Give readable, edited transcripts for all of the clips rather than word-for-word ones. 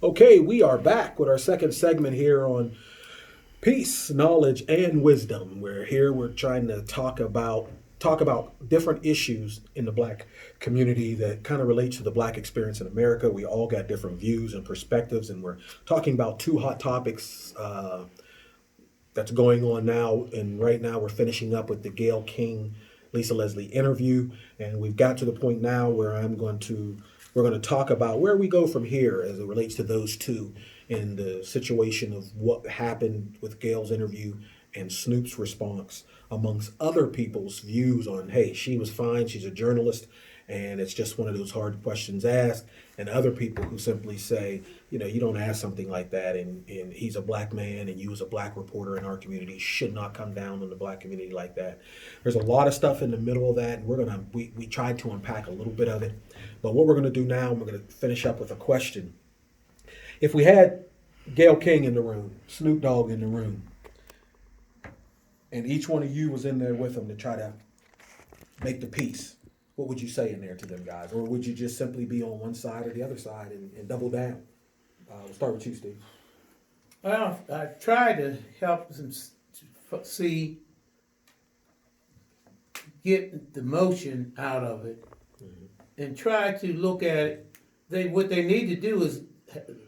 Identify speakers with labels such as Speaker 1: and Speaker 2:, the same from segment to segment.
Speaker 1: Okay, we are back with our second segment here on peace, knowledge, and wisdom. We're trying to talk about different issues in the black community that kind of relate to the black experience in America. We all got different views and perspectives, and we're talking about two hot topics that's going on now. And right now, we're finishing up with the Gayle King, Lisa Leslie interview, and we've got to the point now where we're going to talk about where we go from here as it relates to those two and the situation of what happened with Gayle's interview and Snoop's response, amongst other people's views on, hey, she was fine, she's a journalist, and it's just one of those hard questions asked, and other people who simply say, you don't ask something like that, and he's a black man, and you as a black reporter in our community should not come down on the black community like that. There's a lot of stuff in the middle of that, and we tried to unpack a little bit of it, but what we're gonna do now, we're gonna finish up with a question. If we had Gayle King in the room, Snoop Dogg in the room, and each one of you was in there with them to try to make the peace, what would you say in there to them guys? Or would you just simply be on one side or the other side and double down? We'll start with you, Steve.
Speaker 2: Well, I try to help them see, get the motion out of it, and try to look at it. What they need to do is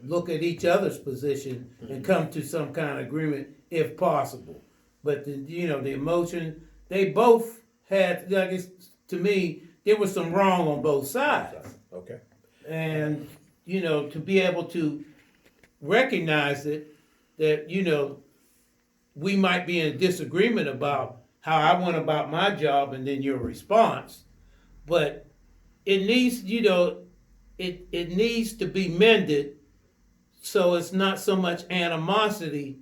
Speaker 2: look at each other's position and come to some kind of agreement if possible. But the emotion, they both had. I guess to me, there was some wrong on both sides.
Speaker 1: Okay.
Speaker 2: And to be able to recognize it, that we might be in disagreement about how I went about my job and then your response, but it needs it needs to be mended, so it's not so much animosity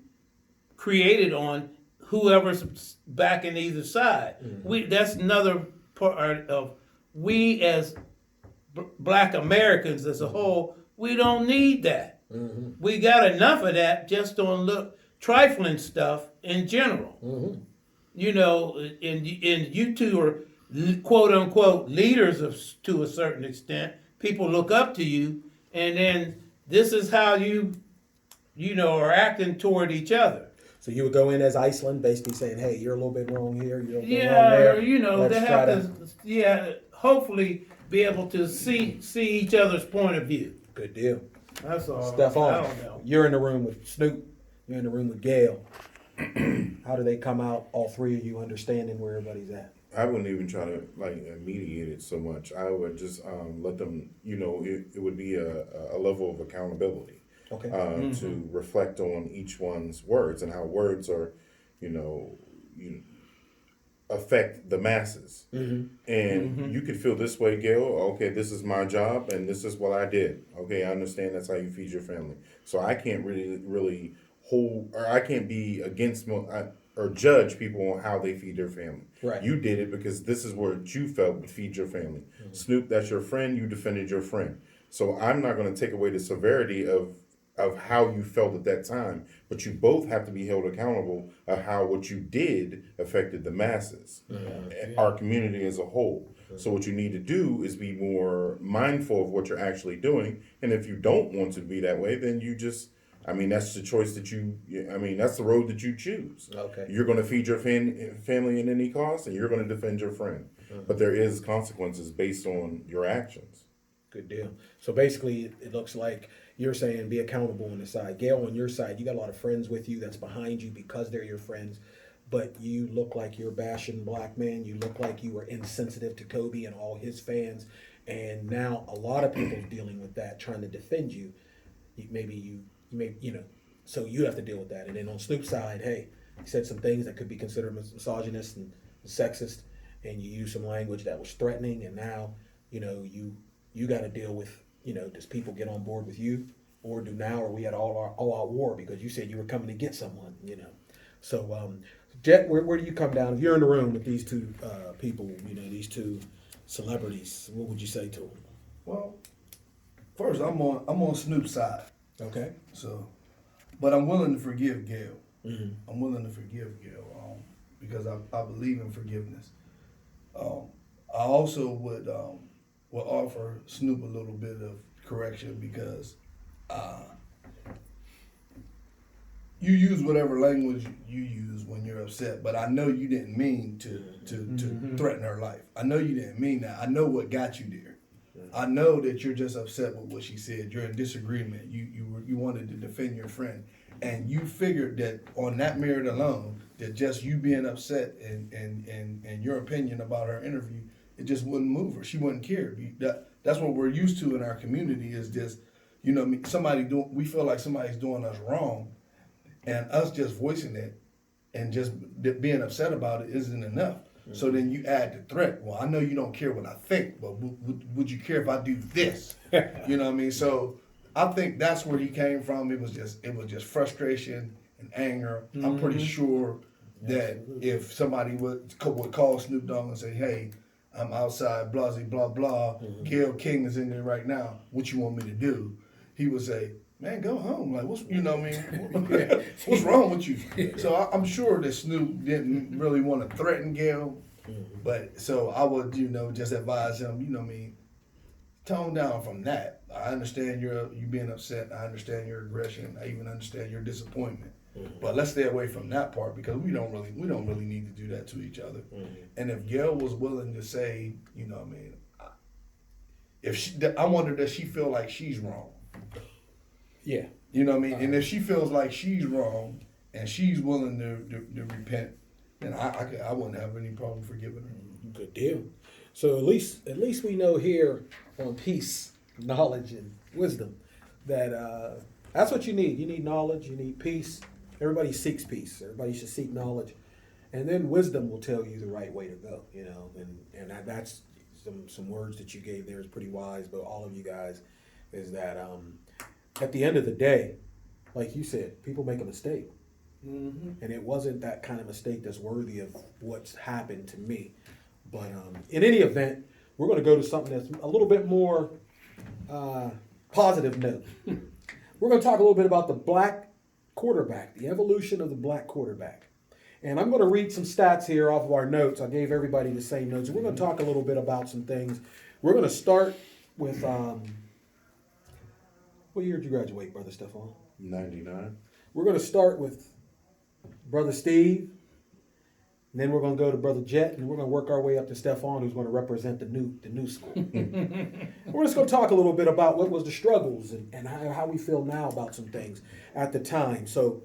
Speaker 2: created on whoever's back in either side. That's another part of, we as black Americans as a whole, we don't need that. We got enough of that just on trifling stuff in general. And you two are quote unquote leaders to a certain extent. People look up to you, and then this is how you are acting toward each other.
Speaker 1: So you would go in as Iceland, basically saying, "Hey, you're a little bit wrong here. You're a little bit
Speaker 2: Yeah,
Speaker 1: wrong there.
Speaker 2: they
Speaker 1: Let's
Speaker 2: have
Speaker 1: try
Speaker 2: to, hopefully be able to see each other's point of view.
Speaker 1: Good deal."
Speaker 2: That's all.
Speaker 1: Stefan,
Speaker 2: I don't know.
Speaker 1: you're in the room with Snoop. You're in the room with Gayle. How do they come out? All three of you understanding where everybody's at.
Speaker 3: I wouldn't even try to mediate it so much. I would just let them. It would be a level of accountability.
Speaker 1: Okay.
Speaker 3: To reflect on each one's words and how words are, affect the masses. And you could feel this way, Gayle. Okay, this is my job, and this is what I did. Okay, I understand that's how you feed your family. So I can't really hold, or I can't be against or judge people on how they feed their family.
Speaker 1: Right.
Speaker 3: You did it because this is what you felt would feed your family. Snoop, that's your friend. You defended your friend. So I'm not going to take away the severity of how you felt at that time, but you both have to be held accountable of how what you did affected the masses, our community as a whole. So what you need to do is be more mindful of what you're actually doing, and if you don't want to be that way, then you just, that's the choice that that's the road that you choose.
Speaker 1: Okay.
Speaker 3: You're going to feed your family at any cost, and you're going to defend your friend, but there is consequences based on your actions.
Speaker 1: Good deal. So basically, it looks like you're saying be accountable on the side. Gayle, on your side, you got a lot of friends with you that's behind you because they're your friends, but you look like you're bashing black men. You look like you were insensitive to Kobe and all his fans, and now a lot of people dealing with that, trying to defend you. So you have to deal with that. And then on Snoop's side, hey, he said some things that could be considered misogynist and sexist, and you use some language that was threatening, and now you got to deal with, does people get on board with you, or are we at all out war because you said you were coming to get someone, So, Jet, where do you come down? If you're in the room with these two people, these two celebrities, what would you say to them?
Speaker 4: Well, first I'm on Snoop's side.
Speaker 1: Okay.
Speaker 4: So, but I'm willing to forgive Gayle. I'm willing to forgive Gayle because I believe in forgiveness. I also will offer Snoop a little bit of correction because you use whatever language you use when you're upset, but I know you didn't mean to threaten her life. I know you didn't mean that. I know what got you there. I know that you're just upset with what she said. You're in disagreement. You wanted to defend your friend, and you figured that on that merit alone, that just you being upset and your opinion about her interview, it just wouldn't move her. She wouldn't care. That's what we're used to in our community is just, we feel like somebody's doing us wrong, and us just voicing it and just being upset about it isn't enough. So then you add the threat. Well, I know you don't care what I think, but would you care if I do this? You know what I mean? So I think that's where he came from. It was just frustration and anger. I'm pretty sure that if somebody would call Snoop Dogg and say, "Hey, I'm outside, blah blah blah. Gayle King is in there right now. What you want me to do?" He would say, "Man, go home. Like, what's what's wrong with you?" So I'm sure that Snoop didn't really want to threaten Gayle, but so I would, just advise him, tone down from that. I understand you being upset. I understand your aggression. I even understand your disappointment. But let's stay away from that part because we don't really need to do that to each other. And if Gayle was willing to say, I wonder does she feel like she's wrong?
Speaker 1: Yeah.
Speaker 4: You know what I mean? And if she feels like she's wrong and she's willing to repent, then I wouldn't have any problem forgiving her.
Speaker 1: Good deal. So at least we know here on peace, knowledge, and wisdom that that's what you need. You need knowledge. You need peace. Everybody seeks peace. Everybody should seek knowledge, and then wisdom will tell you the right way to go. And that's some words that you gave there is pretty wise. But all of you guys is that at the end of the day, like you said, people make a mistake. And it wasn't that kind of mistake that's worthy of what's happened to me. But in any event, we're going to go to something that's a little bit more positive note. We're going to talk a little bit about the black quarterback, the evolution of the black quarterback. And I'm going to read some stats here off of our notes. I gave everybody the same notes. We're going to talk a little bit about some things. We're going to start with, what year did you graduate, Brother Stefan?
Speaker 3: 99.
Speaker 1: We're going to start with Brother Steve. And then we're going to go to Brother Jet, and we're going to work our way up to Stefan, who's going to represent the new school. We're just going to talk a little bit about what was the struggles and how we feel now about some things at the time. So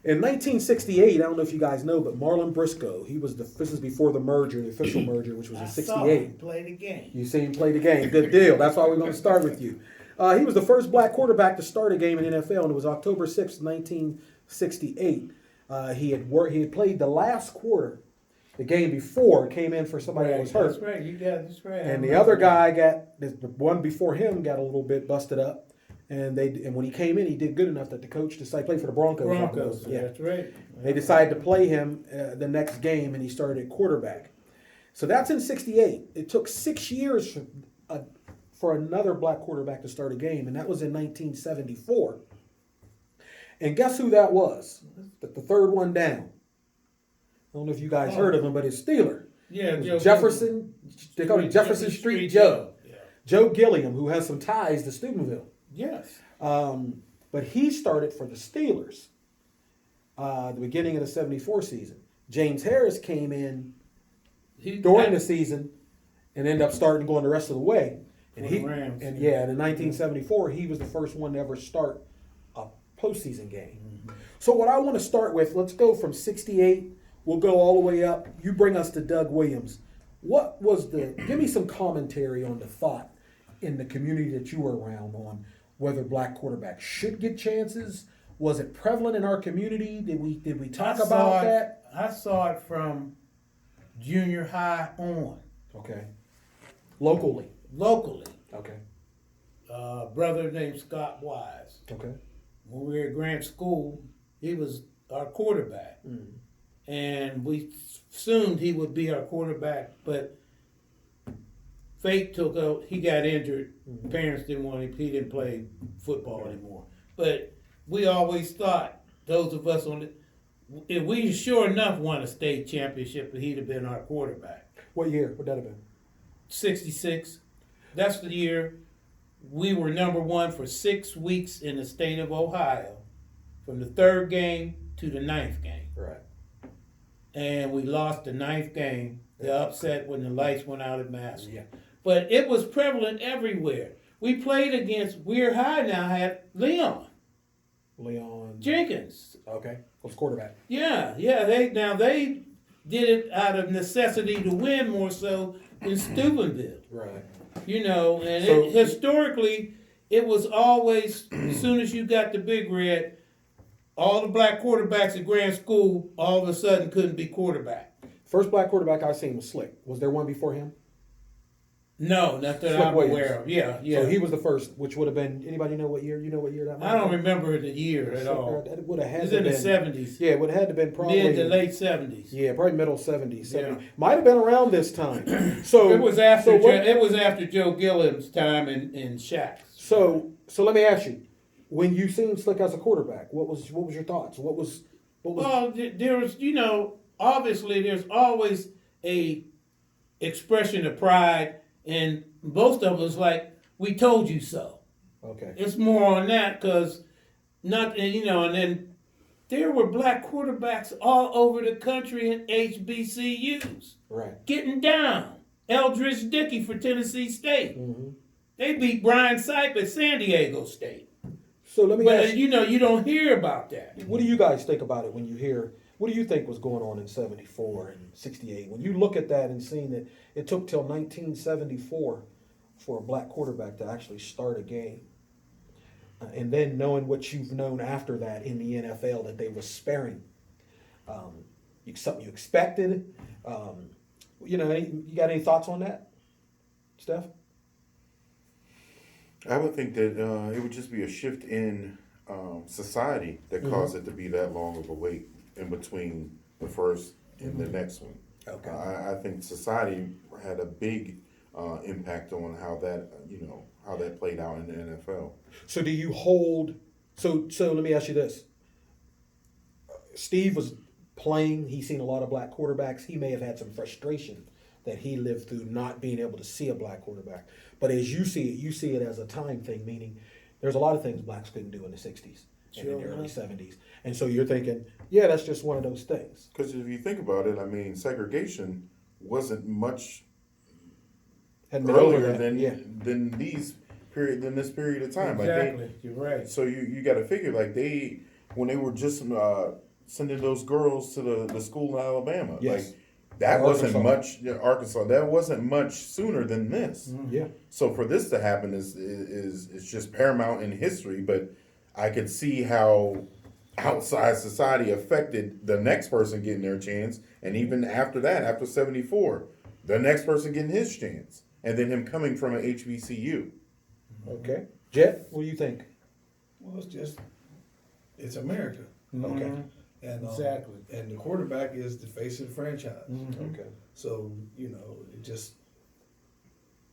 Speaker 1: in 1968, I don't know if you guys know, but Marlon Briscoe, this is before the merger, the official merger, which was in 68.
Speaker 2: I saw him play the game.
Speaker 1: You seen him play the game. Good deal. That's why we're going to start with you. He was the first black quarterback to start a game in the NFL, and it was October 6th, 1968. He had played the last quarter, the game before, came in for somebody that was hurt.
Speaker 2: That's right. That's right.
Speaker 1: And the other guy the one before him got a little bit busted up, and when he came in, he did good enough that the coach decided to play for the Broncos.
Speaker 2: Yeah, that's right.
Speaker 1: They decided to play him the next game, and he started at quarterback. So that's in '68. It took 6 years for another black quarterback to start a game, and that was in 1974. And guess who that was? The third one down. I don't know if you guys heard of him, but it's Steeler.
Speaker 2: Yeah,
Speaker 1: Joe Jefferson. They call him Jefferson Street Joe.
Speaker 2: Yeah.
Speaker 1: Joe Gilliam, who has some ties to Steubenville.
Speaker 2: Yes.
Speaker 1: But he started for the Steelers the beginning of the '74 season. James Harris came in during the season and ended up starting going the rest of the way. And in 1974, he was the first one to ever start a postseason game. So what I want to start with, let's go from 68. We'll go all the way up. You bring us to Doug Williams. Give me some commentary on the thought in the community that you were around on whether black quarterbacks should get chances. Was it prevalent in our community? Did we talk about that?
Speaker 2: I saw it from junior high on.
Speaker 1: Okay. Locally. Okay.
Speaker 2: Brother named Scott Wise.
Speaker 1: Okay.
Speaker 2: When we were at Grant School, he was our quarterback. And we assumed he would be our quarterback, but fate took out. He got injured. Parents didn't want him. He didn't play football anymore. But we always thought, those of us if we sure enough won a state championship, he'd have been our quarterback.
Speaker 1: What year would that have been?
Speaker 2: 66. That's the year we were number one for 6 weeks in the state of Ohio from the third game to the ninth game.
Speaker 1: Right.
Speaker 2: And we lost the ninth game. The upset when the lights went out at Mass.
Speaker 1: Yeah.
Speaker 2: But it was prevalent everywhere. We played against Weir High now had Leon Jenkins.
Speaker 1: Okay. Was quarterback.
Speaker 2: Yeah. They did it out of necessity to win more so than Steubenville.
Speaker 1: Right.
Speaker 2: You know, and
Speaker 1: So-
Speaker 2: historically, it was always, as soon as you got the Big Red, all the black quarterbacks at Grand School all of a sudden couldn't be quarterback.
Speaker 1: First black quarterback I seen was Slick. Was there one before him?
Speaker 2: No, not that
Speaker 1: Slick
Speaker 2: I'm
Speaker 1: Williams.
Speaker 2: aware of. Yeah, yeah.
Speaker 1: So he was the first, which would have been. Anybody know what year? You know what year that?
Speaker 2: I don't remember the year at all.
Speaker 1: It would have
Speaker 2: It
Speaker 1: had
Speaker 2: was
Speaker 1: to
Speaker 2: in the
Speaker 1: been.
Speaker 2: 70s.
Speaker 1: Yeah, it would have had to been probably
Speaker 2: Mid to late 70s.
Speaker 1: Yeah, probably middle 70s.
Speaker 2: Yeah.
Speaker 1: 70s. Might have been around this time. So
Speaker 2: It was after
Speaker 1: so, what-
Speaker 2: it was after Joe Gilliam's time in Shaq's.
Speaker 1: so let me ask you, when you seen Slick as a quarterback, what was your thoughts? What was
Speaker 2: Well, there was, obviously there's always a expression of pride, and most of us like, we told you so.
Speaker 1: okay?
Speaker 2: It's more on that because and then there were black quarterbacks all over the country in HBCUs
Speaker 1: Right.
Speaker 2: getting down. Eldridge Dickey for Tennessee State.
Speaker 1: Mm-hmm.
Speaker 2: They beat Brian Sipe at San Diego State.
Speaker 1: So let me
Speaker 2: But
Speaker 1: ask you,
Speaker 2: you don't hear about that.
Speaker 1: what do you guys think about it when you hear? What do you think was going on in '74 and '68? When you look at that and seeing that it took till 1974 for a black quarterback to actually start a game, and then knowing what you've known after that in the NFL that they were sparing, something you expected. You got any thoughts on that, Steph?
Speaker 3: I would think that it would just be a shift in society that caused it to be that long of a wait in between the first and the next one.
Speaker 1: Okay.
Speaker 3: I think society had a big impact on how that played out in the NFL.
Speaker 1: So do you hold? So let me ask you this. Steve was playing. He's seen a lot of black quarterbacks. He may have had some frustration that he lived through not being able to see a black quarterback. But as you see it as a time thing, meaning there's a lot of things blacks couldn't do in the 60s and in the
Speaker 2: Sure
Speaker 1: early
Speaker 2: enough.
Speaker 1: 70s. And so you're thinking, yeah, that's just one of those things.
Speaker 3: Because if you think about it, I mean, segregation wasn't much
Speaker 1: Hadn't been over
Speaker 3: earlier
Speaker 1: that.
Speaker 3: than
Speaker 1: yeah.
Speaker 3: than this period of time.
Speaker 2: Exactly. You're right.
Speaker 3: So you got to figure when they were just sending those girls to the school in Alabama,
Speaker 1: Yes.
Speaker 3: that
Speaker 1: Or
Speaker 3: wasn't
Speaker 1: Arkansas.
Speaker 3: much. Yeah, Arkansas, that wasn't much sooner than this.
Speaker 1: Yeah.
Speaker 3: So for this to happen is just paramount in history. But I could see how outside society affected the next person getting their chance, and even after that, after '74, the next person getting his chance, and then him coming from an HBCU.
Speaker 1: Okay. Jet, what do you think?
Speaker 4: Well, it's America.
Speaker 1: Okay.
Speaker 4: And
Speaker 2: Exactly.
Speaker 4: And the quarterback is the face of the franchise.
Speaker 1: Okay.
Speaker 4: So it just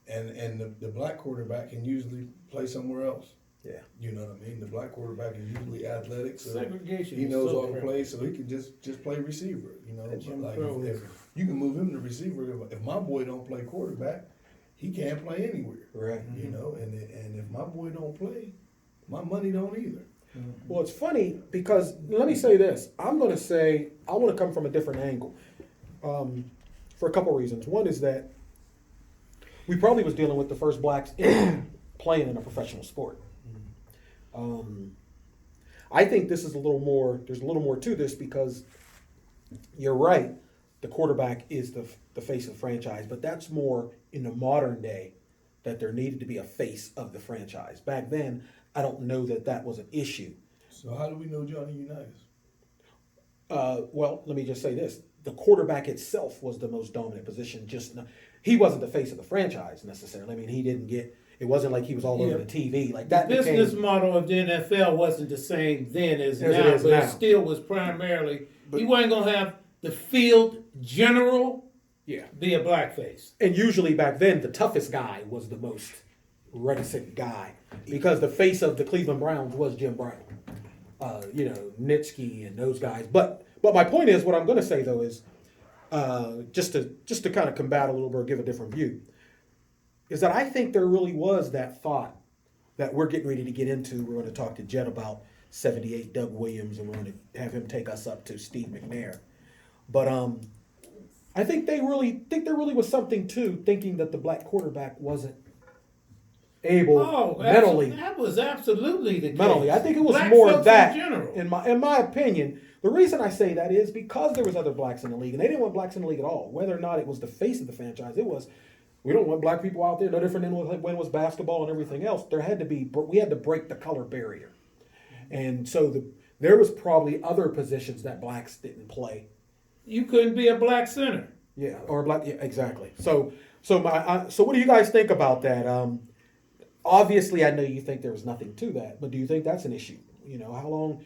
Speaker 4: and the black quarterback can usually play somewhere else.
Speaker 1: Yeah.
Speaker 4: You know what I mean? The black quarterback is usually athletic, so
Speaker 2: Segregation.
Speaker 4: he
Speaker 2: is
Speaker 4: knows
Speaker 2: so
Speaker 4: all the
Speaker 2: prevalent.
Speaker 4: plays, so he can just play receiver.
Speaker 2: That Jim
Speaker 4: Like
Speaker 2: Crow.
Speaker 4: if you can move him to receiver. If my boy don't play quarterback, he can't play anywhere.
Speaker 1: Right.
Speaker 4: And if my boy don't play, my money don't either.
Speaker 1: Well, it's funny because let me say this. I want to come from a different angle for a couple reasons. One is that we probably was dealing with the first blacks playing in a professional sport. I think this is there's a little more to this because you're right. The quarterback is the face of the franchise, but that's more in the modern day that there needed to be a face of the franchise. Back then, I don't know that was an issue.
Speaker 4: So how do we know Johnny Unitas?
Speaker 1: Well, let me just say this. The quarterback itself was the most dominant position. He wasn't the face of the franchise necessarily. I mean, it wasn't like he was all over
Speaker 2: Yeah.
Speaker 1: the TV. Like that
Speaker 2: The business
Speaker 1: became,
Speaker 2: model of the NFL wasn't the same then as
Speaker 1: As it
Speaker 2: now,
Speaker 1: is
Speaker 2: but
Speaker 1: now.
Speaker 2: it still was primarily, you wasn't going to have the field general
Speaker 1: yeah.
Speaker 2: be a blackface.
Speaker 1: And usually back then, the toughest guy was the most reticent guy because the face of the Cleveland Browns was Jim Brown. Nitsky and those guys. But my point is, what I'm going to say though is, just to kind of combat a little bit or give a different view, is that I think there really was that thought that we're getting ready to get into. We're going to talk to Jet about '78 Doug Williams, and we're going to have him take us up to Steve McNair. But I think there really was something to thinking that the black quarterback wasn't able mentally.
Speaker 2: That was absolutely the case.
Speaker 1: Mentally, I think it was
Speaker 2: Black
Speaker 1: more
Speaker 2: folks
Speaker 1: that.
Speaker 2: in general.
Speaker 1: In my opinion, the reason I say that is because there was other blacks in the league, and they didn't want blacks in the league at all. Whether or not it was the face of the franchise, it was. We don't want black people out there. No different than when it was basketball and everything else. We had to break the color barrier, and so there was probably other positions that blacks didn't play.
Speaker 2: You couldn't be a black center.
Speaker 1: Yeah, or black. Yeah, exactly. So what do you guys think about that? Obviously, I know you think there was nothing to that, but do you think that's an issue? You know, how long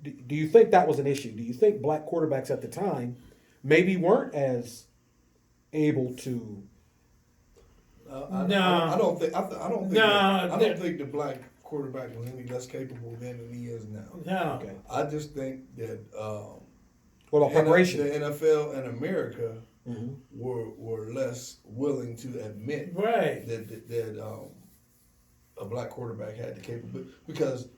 Speaker 1: do you think that was an issue? Do you think black quarterbacks at the time maybe weren't as able to?
Speaker 4: I don't think the black quarterback was any less capable then than he is now.
Speaker 2: No.
Speaker 1: Okay.
Speaker 4: I just think that
Speaker 1: What about preparation?
Speaker 4: the NFL and America were less willing to admit
Speaker 2: Right.
Speaker 4: that a black quarterback had the capability, because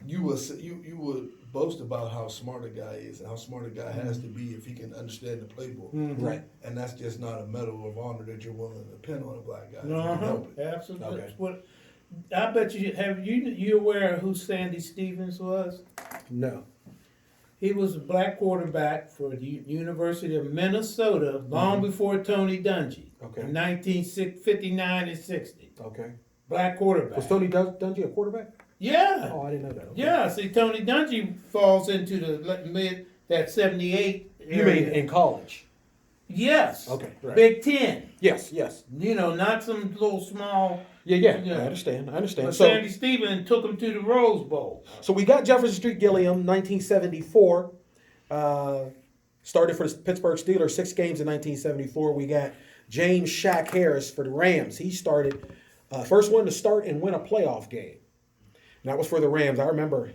Speaker 4: you would boast about how smart a guy is and how smart a guy has to be if he can understand the playbook.
Speaker 1: Right.
Speaker 4: And that's just not a medal of honor that you're willing to pin on a black guy. If you can help it.
Speaker 2: Absolutely.
Speaker 1: Okay.
Speaker 2: What I bet you aware of who Sandy Stevens was?
Speaker 1: No.
Speaker 2: He was a black quarterback for the University of Minnesota long before Tony Dungy.
Speaker 1: Okay.
Speaker 2: In 1959 and 60.
Speaker 1: Okay.
Speaker 2: Black quarterback.
Speaker 1: Was Tony Dungy a quarterback?
Speaker 2: Yeah.
Speaker 1: Oh, I didn't know that. Okay.
Speaker 2: Yeah. See, Tony Dungy falls into that 78
Speaker 1: You
Speaker 2: area.
Speaker 1: mean in college?
Speaker 2: Yes.
Speaker 1: Okay, right.
Speaker 2: Big Ten.
Speaker 1: Yes. Yes.
Speaker 2: You know, not some little small.
Speaker 1: Yeah.
Speaker 2: Yeah.
Speaker 1: I understand.
Speaker 2: But
Speaker 1: So,
Speaker 2: Sandy Stevens took him to the Rose Bowl.
Speaker 1: so we got Jefferson Street Gilliam, 1974. Started for the Pittsburgh Steelers, 6 games in 1974. We got James Shaq Harris for the Rams. He started, first one to start and win a playoff game. And that was for the Rams. I remember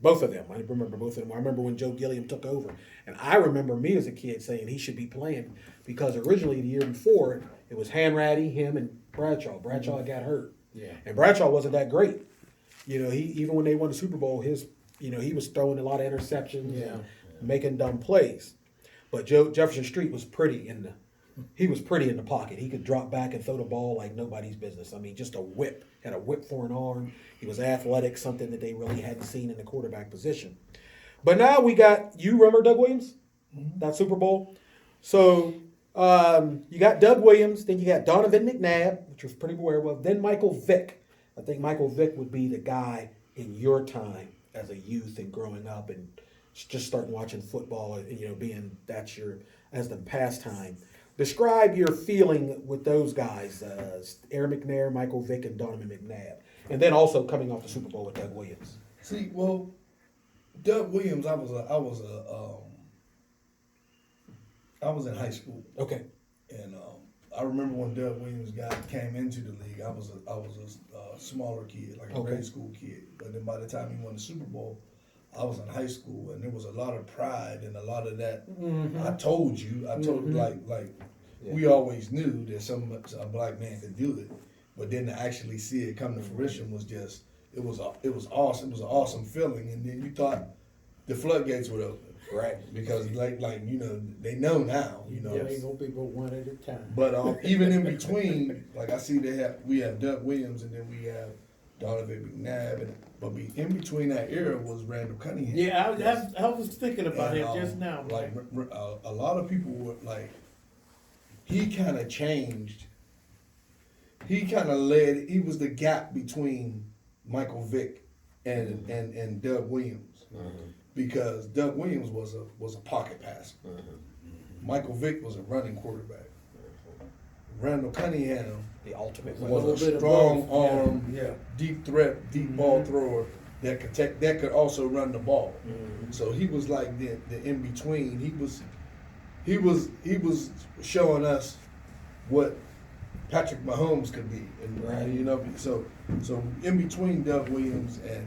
Speaker 1: both of them. I remember both of them. I remember when Joe Gilliam took over. And I remember me as a kid saying he should be playing because originally the year before, it was Hanratty, him, and Bradshaw. Bradshaw got hurt.
Speaker 2: Yeah.
Speaker 1: And Bradshaw wasn't that great. You know, even when they won the Super Bowl, he was throwing a lot of interceptions and making dumb plays. But Jefferson Street was pretty in the pocket. He could drop back and throw the ball like nobody's business. I mean, just a whip. Had a whip for an arm. He was athletic, something that they really hadn't seen in the quarterback position. But now we got, you remember Doug Williams? That Super Bowl? So you got Doug Williams, then you got Donovan McNabb, which was pretty aware of, then Michael Vick. I think Michael Vick would be the guy in your time as a youth and growing up and just starting watching football and, you know, being that's your, as the pastime. Describe your feeling with those guys, Aaron McNair, Michael Vick, and Donovan McNabb. And then also coming off the Super Bowl with Doug Williams.
Speaker 4: See, well, Doug Williams, I was in high school.
Speaker 1: Okay.
Speaker 4: And I remember when Doug Williams came into the league, I was a smaller kid, like a grade school kid. But then by the time he won the Super Bowl, I was in high school, and there was a lot of pride and a lot of that. I told we always knew that a black man could do it, but then to actually see it come to fruition was just it was awesome. It was an awesome feeling, and then you thought the floodgates would open. Right, because like you know, they know now. You know,
Speaker 2: ain't gonna be but one at a time.
Speaker 4: But even in between, like I see we have Doug Williams, and then we have Donovan McNabb, but in between that era was Randall Cunningham.
Speaker 2: Yeah, I was thinking about it just now.
Speaker 4: Like a lot of people were like, he kind of changed. He kind of led. He was the gap between Michael Vick and Doug Williams. Because Doug Williams was a pocket passer. Michael Vick was a running quarterback. Randall Cunningham,
Speaker 1: The ultimate
Speaker 4: was a strong arm, deep threat, deep ball thrower that could also run the ball. So he was like the in between. He was showing us what Patrick Mahomes could be, and you know, so in between Doug Williams and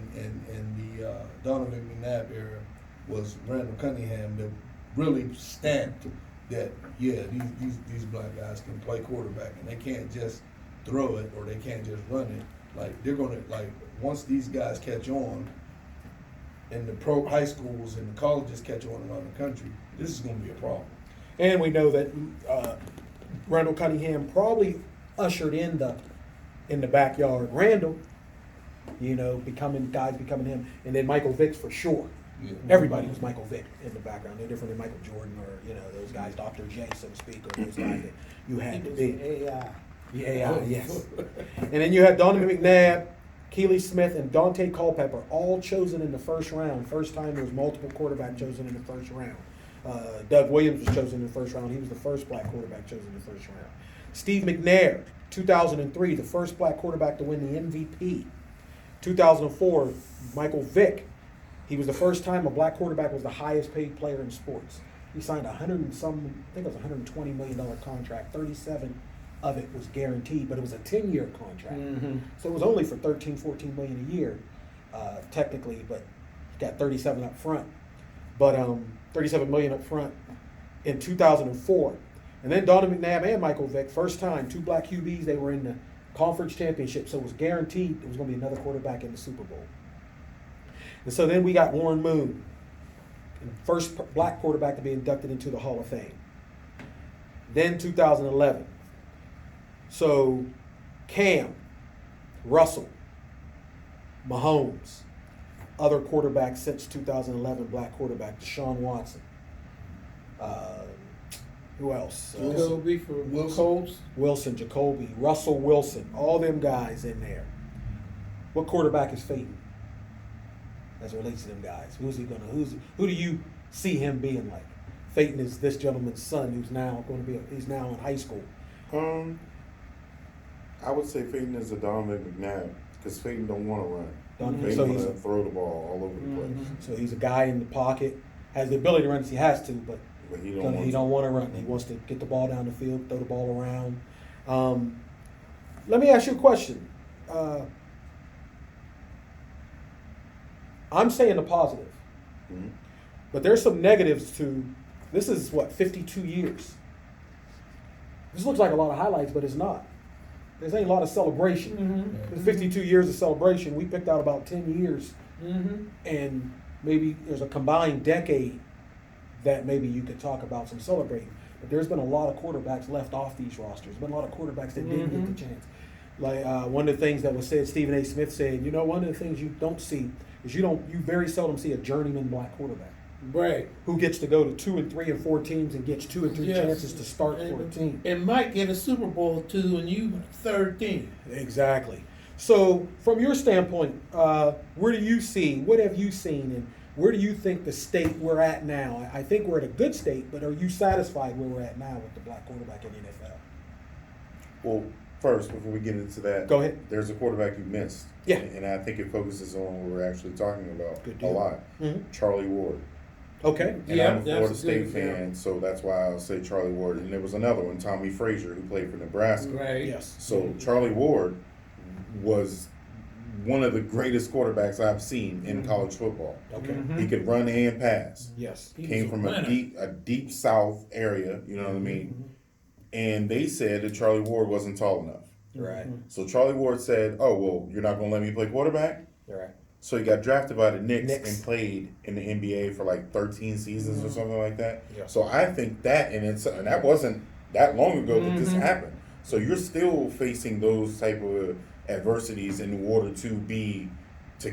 Speaker 4: the Donovan McNabb era was Randall Cunningham that really stamped that these black guys can play quarterback, and they can't just throw it or they can't just run it. Like they're gonna, like, once these guys catch on, and the pro high schools and the colleges catch on around the country, this is going to be a problem.
Speaker 1: And we know that Randall Cunningham probably ushered in the backyard. Randall, becoming him, and then Michael Vick for sure.
Speaker 4: Yeah.
Speaker 1: Everybody was Michael Vick in the background. They're different than Michael Jordan or those guys, Dr. J, so to speak, or those guys that you had to be.
Speaker 2: AI.
Speaker 1: Yeah, yes. And then you had Donovan McNabb, Keely Smith, and Dante Culpepper, all chosen in the first round. First time there was multiple quarterbacks chosen in the first round. Doug Williams was chosen in the first round. He was the first black quarterback chosen in the first round. Steve McNair, 2003, the first black quarterback to win the MVP. 2004, Michael Vick. He was the first time a black quarterback was the highest paid player in sports. He signed I think it was $120 million contract. 37 of it was guaranteed, but it was a 10-year contract.
Speaker 2: Mm-hmm.
Speaker 1: So it was only for 14 million a year, technically, but he got 37 up front. But 37 million up front in 2004. And then Donovan McNabb and Michael Vick, first time, two black QBs, they were in the conference championship, so it was guaranteed there was going to be another quarterback in the Super Bowl. And so then we got Warren Moon, first black quarterback to be inducted into the Hall of Fame. Then 2011. So Cam, Russell, Mahomes, other quarterbacks since 2011, black quarterback, Deshaun Watson. Who else?
Speaker 2: Jacoby for Colts.
Speaker 1: Wilson, Jacoby, Russell Wilson, all them guys in there. What quarterback is fading as it relates to them guys? Who do you see him being like? Peyton is this gentleman's son who's now he's now in high school.
Speaker 3: I would say Peyton is a Donovan McNabb because Peyton don't want to run. Peyton
Speaker 1: So
Speaker 3: want
Speaker 1: he's
Speaker 3: to throw the ball all over the place.
Speaker 1: So he's a guy in the pocket, has the ability to run if he has to, but
Speaker 3: But he
Speaker 1: he don't want to run. He wants to get the ball down the field, throw the ball around. Let me ask you a question. I'm saying the positive,
Speaker 3: Mhm.
Speaker 1: but there's some negatives to. This is 52 years. This looks like a lot of highlights, but it's not. There's ain't a lot of celebration.
Speaker 2: Mm-hmm.
Speaker 1: There's 52 years of celebration. We picked out about 10 years,
Speaker 2: Mm-hmm.
Speaker 1: and maybe there's a combined decade that maybe you could talk about some celebrating. But there's been a lot of quarterbacks left off these rosters. There's been a lot of quarterbacks that didn't get the chance. Like one of the things that was said, Stephen A. Smith said, one of the things you don't see is you very seldom see a journeyman black quarterback
Speaker 2: Right.
Speaker 1: who gets to go to 2 and 3 and 4 teams and gets 2 and 3
Speaker 2: Yes.
Speaker 1: chances to start for a team.
Speaker 2: And might get a Super Bowl too, and you third team.
Speaker 1: Exactly. So, from your standpoint, what have you seen, and where do you think the state we're at now? I think we're at a good state, but are you satisfied where we're at now with the black quarterback in the NFL?
Speaker 3: Well, first, before we get into that,
Speaker 1: Go ahead.
Speaker 3: There's a quarterback you missed.
Speaker 1: Yeah.
Speaker 3: And I think it focuses on what we're actually talking about
Speaker 1: Good
Speaker 3: a
Speaker 1: deal.
Speaker 3: lot.
Speaker 1: Mhm.
Speaker 3: Charlie Ward.
Speaker 1: Okay.
Speaker 3: And
Speaker 2: Yeah,
Speaker 3: I'm a
Speaker 2: that's
Speaker 3: Florida
Speaker 2: a
Speaker 3: State
Speaker 2: good
Speaker 3: fan,
Speaker 2: example.
Speaker 3: so that's why I'll say Charlie Ward. And there was another one, Tommy Frazier, who played for Nebraska.
Speaker 2: Right.
Speaker 1: Yes.
Speaker 3: So Charlie Ward was one of the greatest quarterbacks I've seen in college football.
Speaker 1: Okay.
Speaker 2: Mhm.
Speaker 3: He could run and pass.
Speaker 1: Yes.
Speaker 2: He
Speaker 3: Came
Speaker 2: was
Speaker 3: from
Speaker 2: winner.
Speaker 3: a deep South area, you know what I mean? And they said that Charlie Ward wasn't tall enough.
Speaker 1: Right.
Speaker 3: So Charlie Ward said, "Oh well, you're not gonna let me play quarterback."
Speaker 1: Right.
Speaker 3: So he got drafted by the Knicks
Speaker 1: Knicks.
Speaker 3: and played in the NBA for like 13 seasons or something like that.
Speaker 1: Yeah.
Speaker 3: So I think that and that wasn't that long ago that this happened. So you're still facing those type of adversities in order to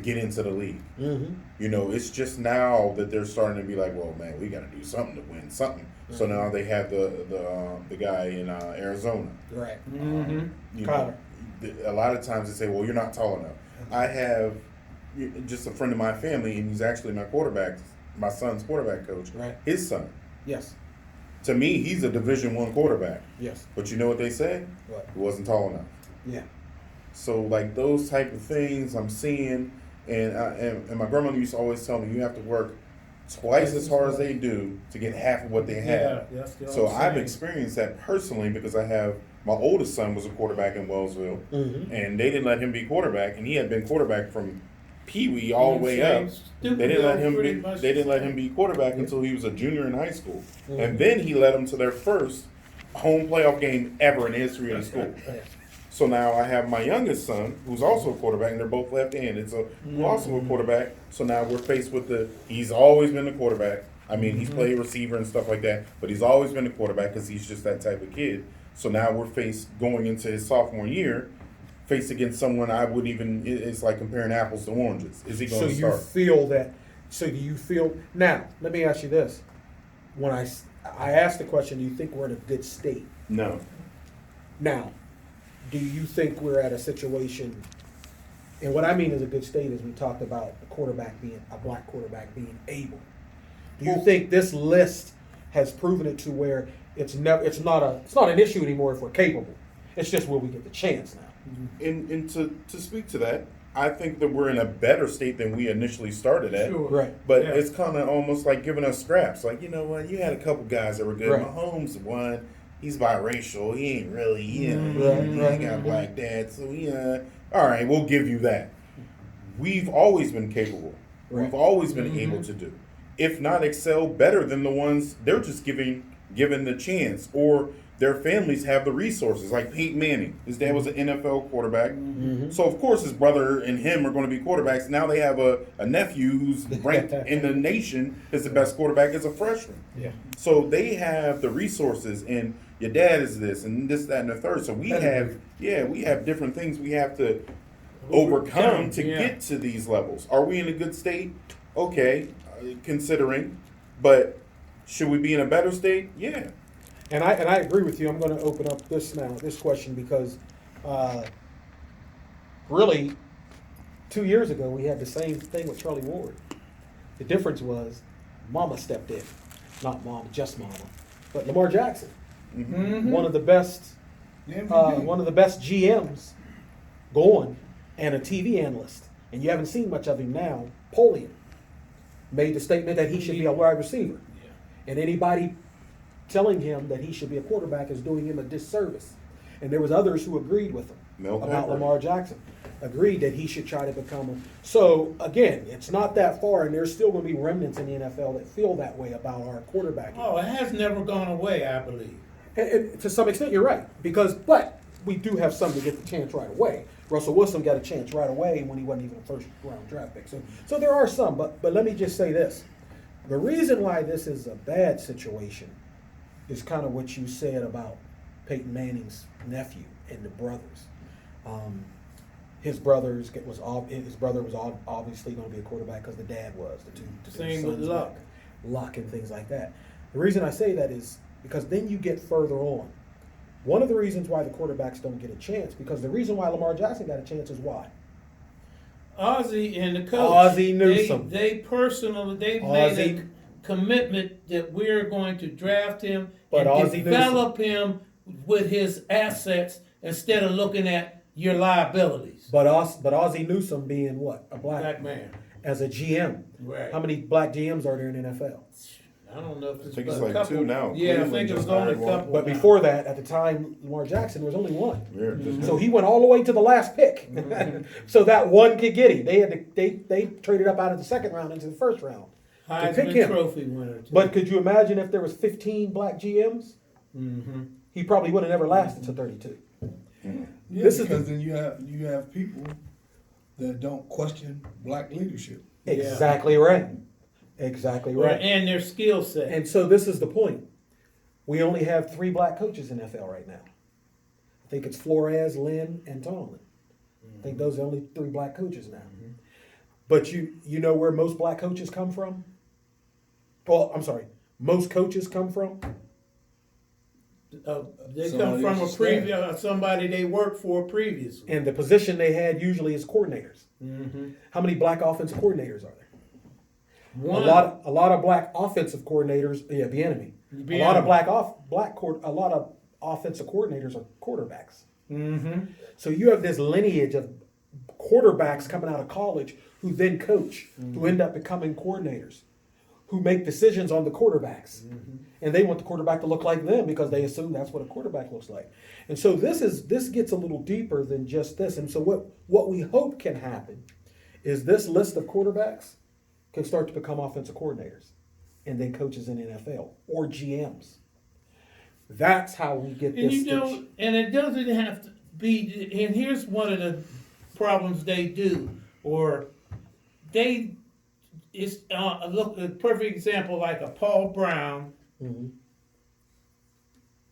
Speaker 3: get into the league.
Speaker 1: Mm-hmm.
Speaker 3: It's just now that they're starting to be like, well, man, we got to do something to win something. So now they have the guy in Arizona.
Speaker 1: Right.
Speaker 2: Mm-hmm.
Speaker 1: Kyler.
Speaker 3: A lot of times they say, well, you're not tall enough. I have just a friend of my family, and he's actually my son's quarterback coach.
Speaker 1: Right.
Speaker 3: His son.
Speaker 1: Yes.
Speaker 3: To me, he's a Division I quarterback.
Speaker 1: Yes.
Speaker 3: But you know what they said?
Speaker 1: What?
Speaker 3: He wasn't tall enough.
Speaker 1: Yeah.
Speaker 3: So like those type of things I'm seeing, and my grandmother used to always tell me you have to work twice as hard as they do to get half of what they have.
Speaker 2: Yeah, that's the
Speaker 3: So
Speaker 2: old
Speaker 3: I've
Speaker 2: saying.
Speaker 3: experienced that personally because I have my oldest son was a quarterback in Wellsville,
Speaker 1: Mm-hmm.
Speaker 3: and they didn't let him be quarterback, and he had been quarterback from Pee Wee all the way up.
Speaker 2: Stupid,
Speaker 3: They didn't let him
Speaker 2: pretty
Speaker 3: be.
Speaker 2: much
Speaker 3: They didn't
Speaker 2: the
Speaker 3: let
Speaker 2: same.
Speaker 3: him be quarterback until he was a junior in high school,
Speaker 1: Mhm.
Speaker 3: and then he led them to their first home playoff game ever in the history of the school. So now I have my youngest son, who's also a quarterback, and they're both left-handed, so who also a quarterback. So now we're faced with he's always been the quarterback. I mean, he's played receiver and stuff like that, but he's always been the quarterback because he's just that type of kid. So now we're faced going into his sophomore year, faced against someone I wouldn't even. It's like comparing apples to oranges. Is he going
Speaker 1: So
Speaker 3: to
Speaker 1: you
Speaker 3: start?
Speaker 1: feel that? So do you feel now? Let me ask you this: when I asked the question, do you think we're in a good state
Speaker 3: No.
Speaker 1: now? Do you think we're at a situation? And what I mean is a good state is we talked about a black quarterback being able. Do you think this list has proven it to where it's not an issue anymore if we're capable? It's just will we get the chance now?
Speaker 3: And to speak to that, I think that we're in a better state than we initially started at.
Speaker 2: Sure.
Speaker 1: Right.
Speaker 3: But
Speaker 2: Yeah.
Speaker 3: it's kind of almost like giving us scraps. Like, you know what? You had a couple guys that were good.
Speaker 1: Right.
Speaker 3: Mahomes won. He's biracial. He ain't really, he
Speaker 1: Right,
Speaker 3: ain't
Speaker 1: right.
Speaker 3: got a black dad. So, all right, we'll give you that. We've always been capable.
Speaker 1: Right.
Speaker 3: We've always been able to do. If not excel better than the ones they're just given the chance, or their families have the resources. Like Peyton Manning, his dad was an NFL quarterback, so of course his brother and him are going to be quarterbacks. Now they have a nephew who's ranked in the nation as the best quarterback as a freshman.
Speaker 1: Yeah.
Speaker 3: So they have the resources, and your dad is this and this, that, and the third. So we have different things we have to overcome to get to these levels. Are we in a good state? Okay, considering, but should we be in a better state? Yeah.
Speaker 1: And I agree with you. I'm going to open up this question, because really 2 years ago we had the same thing with Charlie Ward. The difference was Mama stepped in, not Mama, just Mama, but Lamar Jackson, one of the best, GMs going, and a TV analyst, and you haven't seen much of him now. Polian made the statement that he should be a wide receiver, and anybody telling him that he should be a quarterback is doing him a disservice. And there was others who agreed with him about Lamar Jackson, agreed that he should try to become so again, it's not that far, and there's still going to be remnants in the NFL that feel that way about our quarterback.
Speaker 2: Oh, it has never gone away, I believe.
Speaker 1: And to some extent, you're right, but we do have some to get the chance right away. Russell Wilson got a chance right away when he wasn't even a first-round draft pick. So there are some, but let me just say this. The reason why this is a bad situation is kind of what you said about Peyton Manning's nephew and the brothers. His brother was obviously going to be a quarterback because the dad was. The two
Speaker 2: Same with
Speaker 1: sons
Speaker 2: Luck.
Speaker 1: were. Luck and things like that. The reason I say that is because then you get further on. One of the reasons why the quarterbacks don't get a chance, because the reason why Lamar Jackson got a chance is why?
Speaker 2: Ozzie and the coach.
Speaker 1: Ozzie Newsome.
Speaker 2: They made a commitment that we're going to draft him
Speaker 1: But
Speaker 2: and
Speaker 1: Ozzie
Speaker 2: develop him with his assets instead of looking at your liabilities.
Speaker 1: But Ozzie Newsome being what? A black
Speaker 2: man.
Speaker 1: As a GM.
Speaker 2: Right.
Speaker 1: How many black GMs are there in the NFL?
Speaker 2: I don't know if
Speaker 3: I think
Speaker 2: but
Speaker 3: it's
Speaker 2: a
Speaker 3: like
Speaker 2: couple.
Speaker 3: two now.
Speaker 2: Yeah, I
Speaker 3: Cleveland
Speaker 2: think it was
Speaker 3: just
Speaker 2: only a
Speaker 3: hired one.
Speaker 2: couple.
Speaker 1: But
Speaker 2: now.
Speaker 1: before that, at the time, Lamar Jackson, there was only one.
Speaker 3: Yeah,
Speaker 1: So he went all the way to the last pick, so that one could get him. They traded up out of the second round into the first round to pick
Speaker 2: Heisman
Speaker 1: him.
Speaker 2: Trophy winner. Too.
Speaker 1: But could you imagine if there was 15 black GMs?
Speaker 2: Mm-hmm.
Speaker 1: He probably would have never lasted to 32.
Speaker 4: Yeah,
Speaker 1: This is
Speaker 4: because then you have people that don't question black leadership.
Speaker 1: Exactly right. Exactly right.
Speaker 2: And their skill set.
Speaker 1: And so this is the point. We only have 3 black coaches in NFL right now. I think it's Flores, Lynn, and Tomlin. I think those are the only 3 black coaches now. But you know where most black coaches come from? Well, I'm sorry. Most coaches come from?
Speaker 2: They come
Speaker 4: Somebody
Speaker 2: from a
Speaker 4: else's
Speaker 2: previous somebody they worked for previously.
Speaker 1: And the position they had usually is coordinators.
Speaker 2: Mm-hmm.
Speaker 1: How many black offensive coordinators are there?
Speaker 2: One.
Speaker 1: A lot of black offensive coordinators. Yeah, the enemy. A lot of offensive coordinators are quarterbacks.
Speaker 2: Mm-hmm.
Speaker 1: So you have this lineage of quarterbacks coming out of college who then coach, who end up becoming coordinators, who make decisions on the quarterbacks, and they want the quarterback to look like them because they assume that's what a quarterback looks like. And so this gets a little deeper than just this. And so what we hope can happen is this list of quarterbacks can start to become offensive coordinators and then coaches in the NFL or GMs. That's how we get
Speaker 2: And
Speaker 1: this.
Speaker 2: and it doesn't have to. be, and here's one of the problems they do, or they, it's, look, a perfect example like a Paul Brown
Speaker 1: Mm-hmm.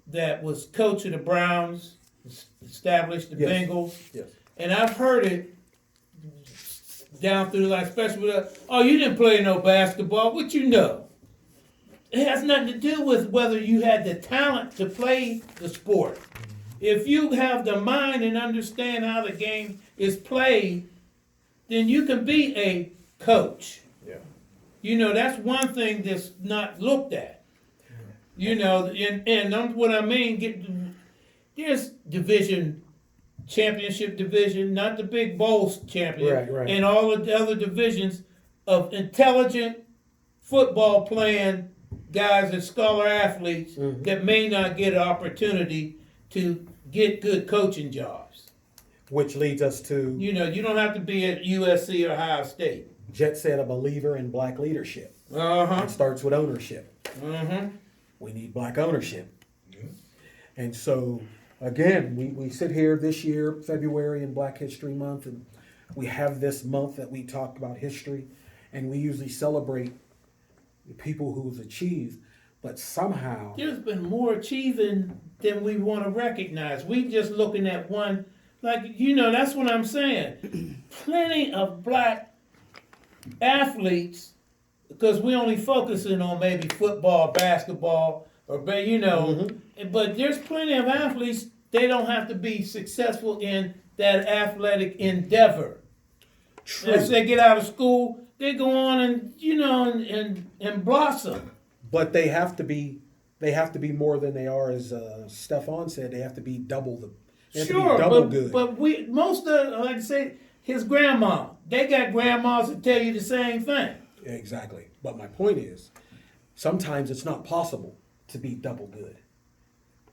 Speaker 2: that was coach of the Browns, established the
Speaker 1: Yes.
Speaker 2: Bengals,
Speaker 1: Yes.
Speaker 2: and I've heard it down through the line, especially with, oh, you didn't play no basketball, what you know? It has nothing to do with whether you had the talent to play the sport. If you have the mind and understand how the game is played, then you can be a coach.
Speaker 1: Yeah.
Speaker 2: You know, that's one thing that's not looked at. You know, and what I mean, there's championship division, not the big bowl champion,
Speaker 1: Right.
Speaker 2: and all of the other divisions of intelligent football playing guys and scholar athletes that may not get an opportunity to get good coaching jobs.
Speaker 1: Which leads us to
Speaker 2: You know, you don't have to be at USC or Ohio State.
Speaker 1: Jet said a believer in black leadership.
Speaker 2: Uh-huh.
Speaker 1: It starts with ownership.
Speaker 2: Mm-hmm.
Speaker 1: We need black ownership. And so, again, we sit here this year, February, in Black History Month, and we have this month that we talk about history, and we usually celebrate the people who've achieved, but somehow,
Speaker 2: There's been more achieving than we want to recognize. We just looking at one, like, you know, that's what I'm saying. Plenty of black athletes, because we only focusing on maybe football, basketball, or, you know, but there's plenty of athletes, they don't have to be successful in that athletic endeavor.
Speaker 1: true,
Speaker 2: As they get out of school, they go on and, you know, and blossom.
Speaker 1: but they have to be more than they are, as Stefan said. They have to be double the. They have to be
Speaker 2: Sure,
Speaker 1: double
Speaker 2: but
Speaker 1: good.
Speaker 2: but we most of, like I say, his grandma, they got grandmas that tell you the same thing.
Speaker 1: Exactly. But my point is, sometimes it's not possible to be double good.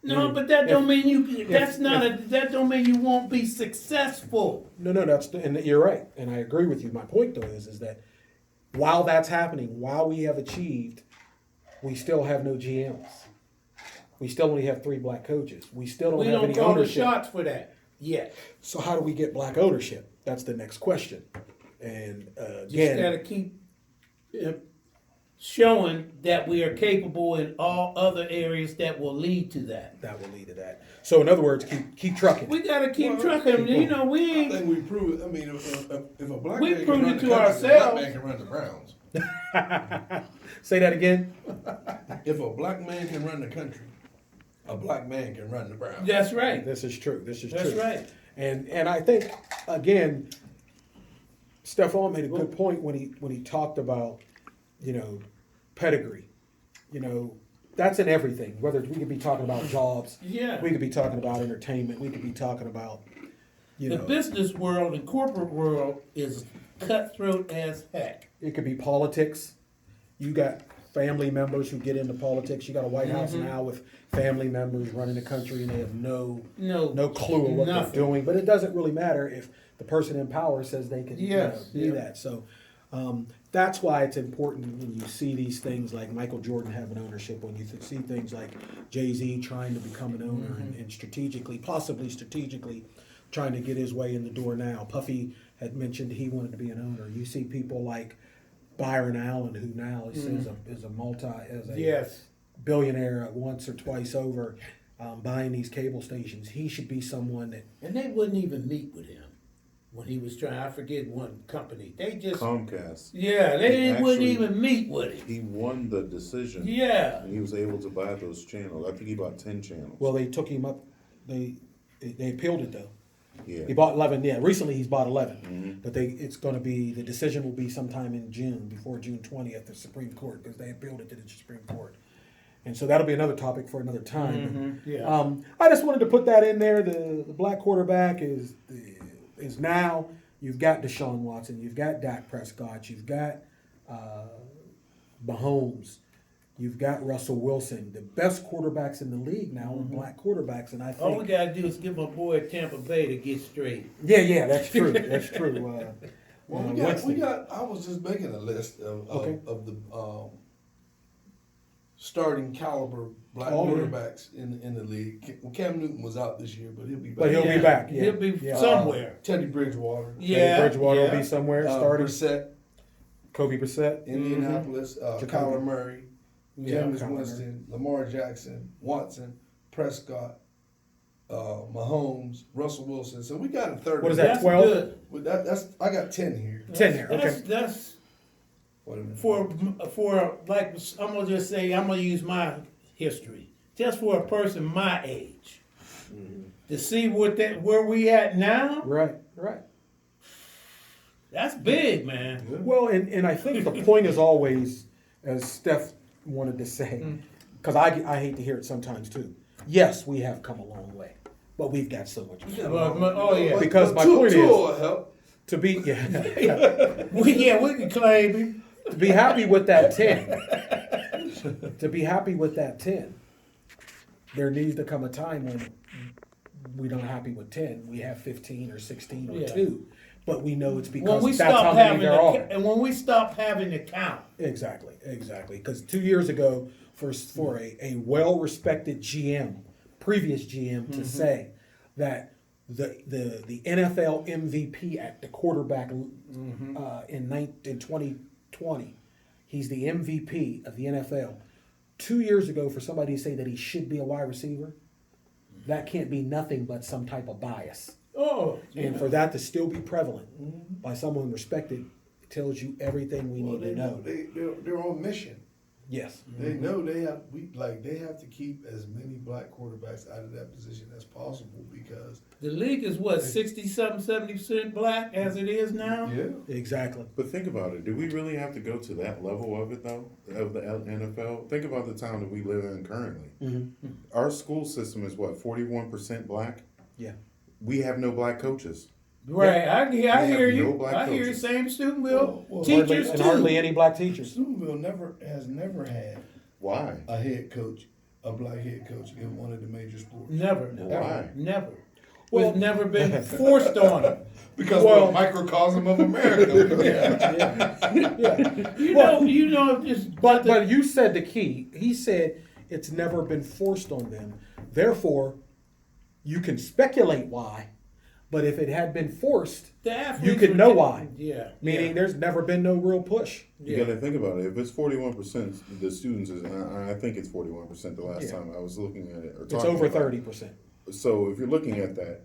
Speaker 2: No, but that don't mean you. That don't mean you won't be successful.
Speaker 1: No, and you're right, and I agree with you. My point though is that while that's happening, while we have achieved, we still have no GMs. We still only have 3 black coaches. We still don't
Speaker 2: We
Speaker 1: have
Speaker 2: don't
Speaker 1: any
Speaker 2: call the
Speaker 1: ownership.
Speaker 2: shots for that yet.
Speaker 1: So how do we get black ownership? That's the next question. And
Speaker 2: Just
Speaker 1: again,
Speaker 2: gotta keep showing that we are capable in all other areas that will lead to that.
Speaker 1: that will lead to that. So in other words, keep trucking.
Speaker 2: We gotta keep trucking. You know, we
Speaker 4: I
Speaker 2: ain't.
Speaker 4: think we proved. I mean, if a black
Speaker 2: We
Speaker 4: man can
Speaker 2: proved
Speaker 4: run
Speaker 2: it
Speaker 4: the
Speaker 2: to
Speaker 4: country, a
Speaker 2: ourselves.
Speaker 4: black man can run the Browns.
Speaker 1: Say that again.
Speaker 4: If a black man can run the country, a black man can run the Browns.
Speaker 2: That's right.
Speaker 1: This is true. This is
Speaker 2: That's
Speaker 1: true.
Speaker 2: right.
Speaker 1: And I think again, Stefan made a good point when he talked about, you know, pedigree. You know, that's in everything. Whether we could be talking about jobs,
Speaker 2: Yeah.
Speaker 1: we could be talking about entertainment, we could be talking about, you
Speaker 2: The
Speaker 1: know,
Speaker 2: business world and corporate world is cutthroat as heck.
Speaker 1: it could be politics. You got family members who get into politics. You got a White House now with family members running the country, and they have no clue of what
Speaker 2: nothing.
Speaker 1: they're doing. But it doesn't really matter if the person in power says they can
Speaker 2: Yes,
Speaker 1: do that. So that's why it's important when you see these things like Michael Jordan having ownership, when you see things like Jay-Z trying to become an owner and possibly strategically trying to get his way in the door now. Puffy had mentioned he wanted to be an owner. You see people like Byron Allen, who now is a
Speaker 2: Yes.
Speaker 1: billionaire once or twice over, buying these cable stations. He should be someone that
Speaker 2: And they wouldn't even meet with him when he was trying. I forget one company. They just
Speaker 3: Comcast.
Speaker 2: yeah. They wouldn't even meet with him.
Speaker 3: He won the decision.
Speaker 2: Yeah.
Speaker 3: And he was able to buy those channels. I think he bought 10 channels.
Speaker 1: well, they took him up. They appealed it though.
Speaker 3: yeah.
Speaker 1: He bought 11. Yeah, recently he's bought 11. But it's going to be, the decision will be sometime in June, before June 20th, the Supreme Court, because they appealed it to the Supreme Court. And so that'll be another topic for another time.
Speaker 2: Yeah.
Speaker 1: I just wanted to put that in there. The black quarterback is now. You've got Deshaun Watson. You've got Dak Prescott. You've got Mahomes. You've got Russell Wilson. The best quarterbacks in the league now are black quarterbacks, and I think
Speaker 2: All we gotta do is give my boy at Tampa Bay to get straight.
Speaker 1: yeah, that's true. That's true.
Speaker 4: Well, we got. I was just making a list of
Speaker 1: Okay.
Speaker 4: of the starting caliber black
Speaker 1: Oh, yeah.
Speaker 4: quarterbacks in the league. Well, Cam Newton was out this year, but he'll be back.
Speaker 1: But he'll be back. Yeah.
Speaker 2: He'll be
Speaker 1: Yeah.
Speaker 2: somewhere.
Speaker 4: Teddy Bridgewater,
Speaker 2: Yeah.
Speaker 1: Bridgewater
Speaker 2: yeah.
Speaker 1: will be somewhere starting.
Speaker 4: Brissett,
Speaker 1: Kobe Brissett.
Speaker 4: Indianapolis, Kyler Murray,
Speaker 2: Yeah,
Speaker 4: Jameis
Speaker 1: Kyler
Speaker 4: Winston, Lamar Jackson, Watson, Prescott, Mahomes, Russell Wilson. So we got a third.
Speaker 1: What is that,
Speaker 2: That's
Speaker 1: 12?
Speaker 2: good.
Speaker 4: Well, that's I got 10 here.
Speaker 1: 10 there, okay.
Speaker 2: That's
Speaker 4: Wait a minute.
Speaker 2: for like I'm gonna just say I'm gonna use my history. Just for a person my age, to see where we at now,
Speaker 1: Right.
Speaker 2: that's big, man.
Speaker 1: Well, and I think the point is always, as Steph wanted to say, because I hate to hear it sometimes too. Yes, we have come a long way, but we've got so much more.
Speaker 2: Oh yeah,
Speaker 1: Because my
Speaker 4: Tua
Speaker 1: point
Speaker 4: will
Speaker 1: is
Speaker 4: help.
Speaker 1: to be
Speaker 2: we can claim him.
Speaker 1: to be happy with that 10. To be happy with that 10, there needs to come a time when we're not happy with 10. We have 15 or 16 or
Speaker 2: Yeah.
Speaker 1: 2, but we know it's
Speaker 2: When
Speaker 1: because
Speaker 2: we
Speaker 1: that's how
Speaker 2: stop
Speaker 1: many
Speaker 2: having
Speaker 1: there are.
Speaker 2: and when we stop having to count.
Speaker 1: Exactly. Because 2 years ago, for a well-respected GM, previous GM, to say that the NFL MVP at the quarterback in 2020, he's the MVP of the NFL. 2 years ago, for somebody to say that he should be a wide receiver, that can't be nothing but some type of bias.
Speaker 2: Oh,
Speaker 1: And for that to still be prevalent by someone respected, it tells you everything we need to know.
Speaker 4: They're on mission.
Speaker 1: Yes.
Speaker 4: They know they have to keep as many black quarterbacks out of that position as possible because
Speaker 2: the league is what 60-something, 70% black as it is now.
Speaker 1: Exactly.
Speaker 3: But think about it. Do we really have to go to that level of it, though, of the NFL? Think about the town that we live in currently. Our school system is what, 41% black?
Speaker 1: Yeah.
Speaker 3: We have no black coaches.
Speaker 2: Right, I hear
Speaker 3: have
Speaker 2: you.
Speaker 3: no black
Speaker 2: I hear you.
Speaker 3: coaches.
Speaker 2: Same Steubenville
Speaker 4: Well,
Speaker 2: teachers
Speaker 1: and
Speaker 2: too.
Speaker 1: hardly any black teachers.
Speaker 4: Steubenville has never had
Speaker 3: Why?
Speaker 4: a head coach, a black head coach in one of the major sports.
Speaker 2: Never,
Speaker 3: Why?
Speaker 2: never.
Speaker 1: Well-
Speaker 2: It's never been forced on them.
Speaker 4: Because
Speaker 1: Well-
Speaker 4: we're a microcosm of America.
Speaker 2: You know, just
Speaker 1: But you said the key. He said it's never been forced on them. Therefore, you can speculate why. But if it had been forced,
Speaker 2: the athletes
Speaker 1: you could
Speaker 2: were
Speaker 1: know
Speaker 2: getting-
Speaker 1: why.
Speaker 2: Yeah,
Speaker 1: Meaning
Speaker 2: yeah.
Speaker 1: there's never been no real push.
Speaker 3: You
Speaker 2: Yeah.
Speaker 3: got to think about it. If it's 41%, the students is, and I think it's 41% the last
Speaker 1: Yeah.
Speaker 3: time I was looking at it. Or
Speaker 1: It's
Speaker 3: talking
Speaker 1: over
Speaker 3: about it.
Speaker 1: 30%.
Speaker 3: So if you're looking at that,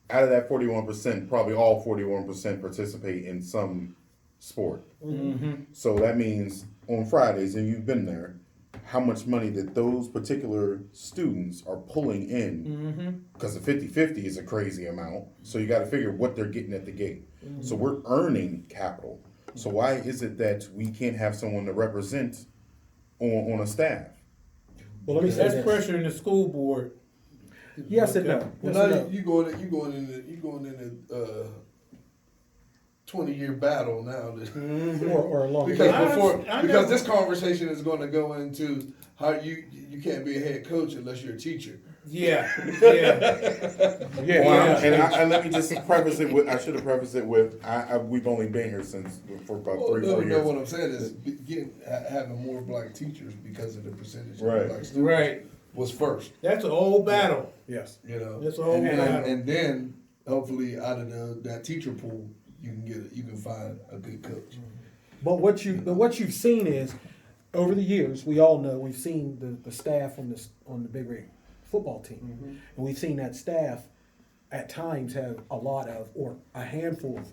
Speaker 3: out of that 41%, probably all 41% participate in some sport. So that means on Fridays, and you've been there, how much money that those particular students are pulling in, because the 50-50 is a crazy amount. So you got to figure what they're getting at the gate. So we're earning capital. So why is it that we can't have someone to represent on a staff?
Speaker 1: Well, let me say
Speaker 2: That's
Speaker 1: this.
Speaker 2: pressure in the school board.
Speaker 1: Yes and no.
Speaker 4: Well,
Speaker 1: Yes
Speaker 4: now
Speaker 1: and no.
Speaker 4: you going into 20-year battle now.
Speaker 1: Or a long
Speaker 4: Because
Speaker 2: I
Speaker 4: because
Speaker 2: never-
Speaker 4: this conversation is going to go into how you can't be a head coach unless you're a teacher.
Speaker 2: Yeah, yeah.
Speaker 1: Yeah.
Speaker 3: Well, and let me just preface it with, I should have prefaced it with, we've only been here for about
Speaker 4: Well,
Speaker 3: 3-4
Speaker 4: no,
Speaker 3: years.
Speaker 4: what I'm saying is having more black teachers because of the percentage
Speaker 3: Right.
Speaker 4: of black students
Speaker 2: Right.
Speaker 4: was first.
Speaker 2: That's an old battle.
Speaker 1: Yes.
Speaker 4: You know,
Speaker 2: That's a whole
Speaker 4: and,
Speaker 2: battle.
Speaker 4: and then hopefully out of that teacher pool, you can find a good coach.
Speaker 1: But what you've seen is, over the years, we all know we've seen the staff on the Big Rig football team, and we've seen that staff at times have a lot of, or a handful of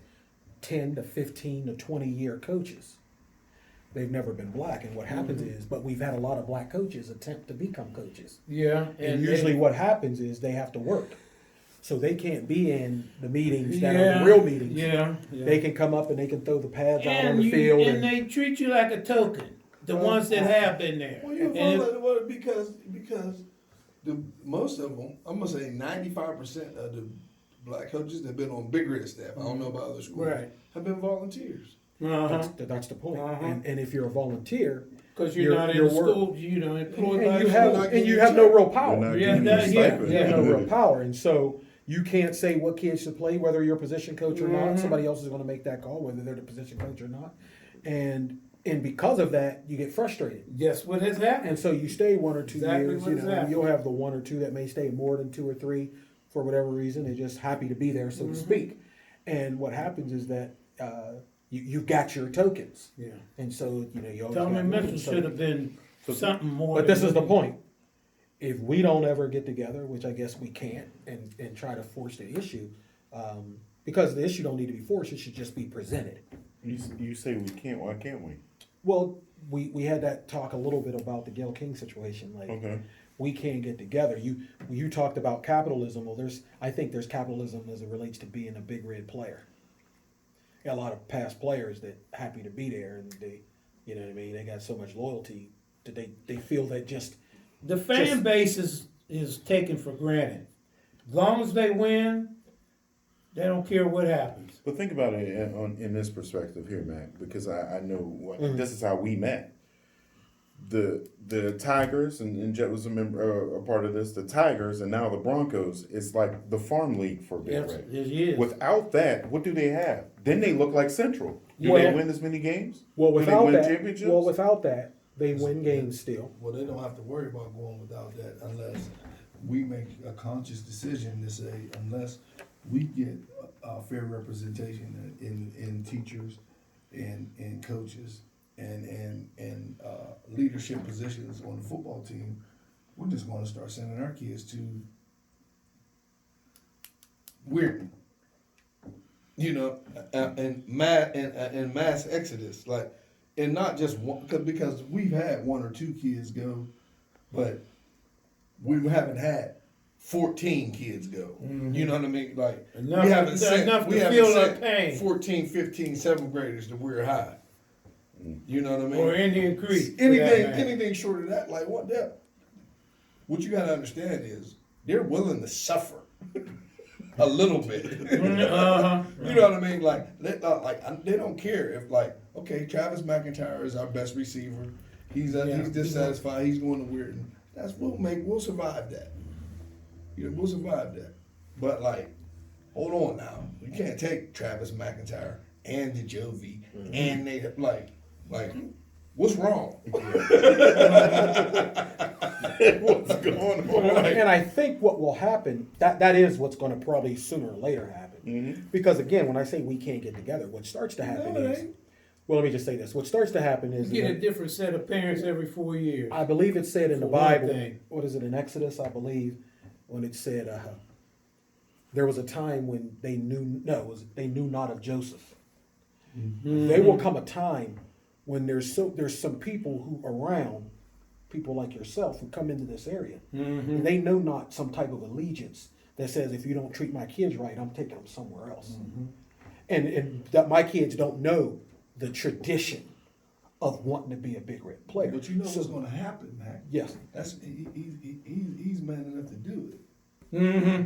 Speaker 1: 10 to 15 to 20-year coaches. They've never been black, and what happens is, but we've had a lot of black coaches attempt to become coaches,
Speaker 2: Yeah,
Speaker 1: and usually what happens is they have to work, so they can't be in the meetings that are the real meetings.
Speaker 2: Yeah,
Speaker 1: They can come up and they can throw the pads out on
Speaker 2: and
Speaker 1: the field,
Speaker 2: and they treat you like a token. The ones that have been there.
Speaker 4: Well, you
Speaker 2: And
Speaker 4: follow well, because most of them, I'm gonna say 95% of the black coaches that have been on Big Red staff, I don't know about other schools,
Speaker 2: Right.
Speaker 4: have been volunteers.
Speaker 1: that's the point. And if you're a volunteer,
Speaker 2: Because you're not in the
Speaker 1: work-
Speaker 2: school, you know, employed by
Speaker 1: and you
Speaker 2: the
Speaker 1: have
Speaker 2: school.
Speaker 4: not
Speaker 1: and you
Speaker 4: getting
Speaker 1: have no
Speaker 4: checked.
Speaker 1: real
Speaker 3: You're
Speaker 1: power.
Speaker 3: not
Speaker 2: Yeah,
Speaker 3: getting
Speaker 2: that-
Speaker 3: the
Speaker 2: yeah,
Speaker 3: stipend.
Speaker 1: You have no real power, and so you can't say what kids should play, whether you're a position coach or not. Somebody else is going to make that call, whether they're the position coach or not. And And because of that, you get frustrated.
Speaker 2: That's what has happened.
Speaker 1: And so you stay 1 or 2
Speaker 2: Exactly
Speaker 1: years,
Speaker 2: what
Speaker 1: you
Speaker 2: has
Speaker 1: know, and
Speaker 2: happened.
Speaker 1: you'll have the 1 or 2 that may stay more than 2 or 3 for whatever reason. They're just happy to be there, so to speak. And what happens is that you've got your tokens.
Speaker 2: Yeah.
Speaker 1: And so, you know, you always
Speaker 2: Tillman
Speaker 1: got
Speaker 2: Mitchell
Speaker 1: yours.
Speaker 2: should have been something more.
Speaker 1: But
Speaker 2: than
Speaker 1: this is the
Speaker 2: what
Speaker 1: point. If we don't ever get together, which I guess we can't, and try to force the issue, because the issue don't need to be forced, it should just be presented.
Speaker 3: You say we can't. Why can't we?
Speaker 1: Well, we had that talk a little bit about the Gayle King situation. Like,
Speaker 3: Okay.
Speaker 1: we can't get together. You talked about capitalism. Well, I think there's capitalism as it relates to being a big red player. Got a lot of past players that happy to be there, and they, you know what I mean. They got so much loyalty that they feel that just.
Speaker 2: The fan base is taken for granted. As long as they win, they don't care what happens.
Speaker 3: But think about it in this perspective here, Matt, because I know this is how we met. The Tigers, and Jet was a part of this, the Tigers and now the Broncos is like the farm league for Big
Speaker 2: Yes,
Speaker 3: Red.
Speaker 2: it is.
Speaker 3: Without that, what do they have? Then they look like Central. Do
Speaker 1: Well-
Speaker 3: they win as many games?
Speaker 1: Well,
Speaker 3: do they
Speaker 1: without
Speaker 3: win
Speaker 1: that,
Speaker 3: championships?
Speaker 1: they win games still.
Speaker 4: Well, they don't have to worry about going without that unless we make a conscious decision to say, unless we get a fair representation in teachers and coaches and leadership positions on the football team, we're just going to start sending our kids to Weirton. You know, and mass exodus, like, and not just one, because we've had 1 or 2 kids go, but we haven't had 14 kids go. You know what I mean? Like,
Speaker 2: Enough-
Speaker 4: we haven't sent,
Speaker 2: enough
Speaker 4: we
Speaker 2: to
Speaker 4: haven't
Speaker 2: feel
Speaker 4: sent
Speaker 2: the pain.
Speaker 4: 14, 15, 7th graders to Weir High. You know what I mean?
Speaker 2: Or Indian Creek. for that matter.
Speaker 4: Anything short of that, like what the? What you gotta understand is they're willing to suffer a little bit.
Speaker 2: Uh-huh.
Speaker 4: You know what I mean? Like they don't care if, like, okay, Travis McIntyre is our best receiver. He's dissatisfied. He's going to Weirton. We'll survive that. You know, we'll survive that. But, like, hold on now. You can't take Travis McIntyre and DeJovi and they like what's wrong? What's going on? Like,
Speaker 1: And I think what will happen, that is what's going to probably sooner or later happen. Because again, when I say we can't get together, what starts to happen
Speaker 4: No, it
Speaker 1: is,
Speaker 4: ain't.
Speaker 1: well, let me just say this. What starts to happen is,
Speaker 2: You get a different set of parents every 4 years.
Speaker 1: I believe it said in the
Speaker 2: For one
Speaker 1: Bible,
Speaker 2: thing.
Speaker 1: what is it, in Exodus, I believe, when it said, there was a time when they knew not of Joseph. There will come a time when there's some people who around, people like yourself, who come into this area, and they know not some type of allegiance that says, if you don't treat my kids right, I'm taking them somewhere else. And that my kids don't know the tradition of wanting to be a big red player.
Speaker 4: but you know what's going to happen, Mac?
Speaker 1: Yes.
Speaker 4: That's he's man enough to do it.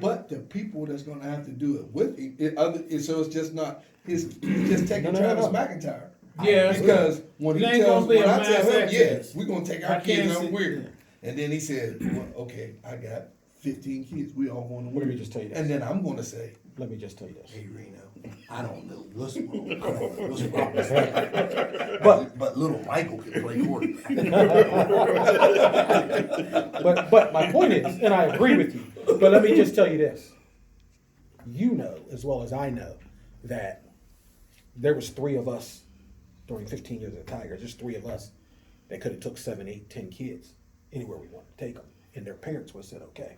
Speaker 4: But the people that's going to have to do it with him, so it's just not he's just taking
Speaker 1: No.
Speaker 4: Travis McIntyre.
Speaker 2: Yeah,
Speaker 4: Because when
Speaker 2: it ain't gonna be a
Speaker 4: I
Speaker 2: mass
Speaker 4: tell him,
Speaker 2: exodus.
Speaker 4: we're gonna take
Speaker 2: I
Speaker 4: our kids
Speaker 2: can't
Speaker 4: on
Speaker 2: see-
Speaker 4: weird. And then he said, well, okay, I got 15 kids. We all going to
Speaker 1: Let
Speaker 4: weird.
Speaker 1: me just tell you this.
Speaker 4: And then I'm gonna say,
Speaker 1: Let me just tell you this.
Speaker 4: hey Reno, I don't know what's wrong. I don't know what's wrong with that. But little Michael can play quarterback.
Speaker 1: But my point is, and I agree with you, but let me just tell you this. You know, as well as I know, that there was 3 of us during 15 years of the Tigers. There's 3 of us that could have took 7, 8, 10 kids anywhere we wanted to take them. And their parents would have said, okay.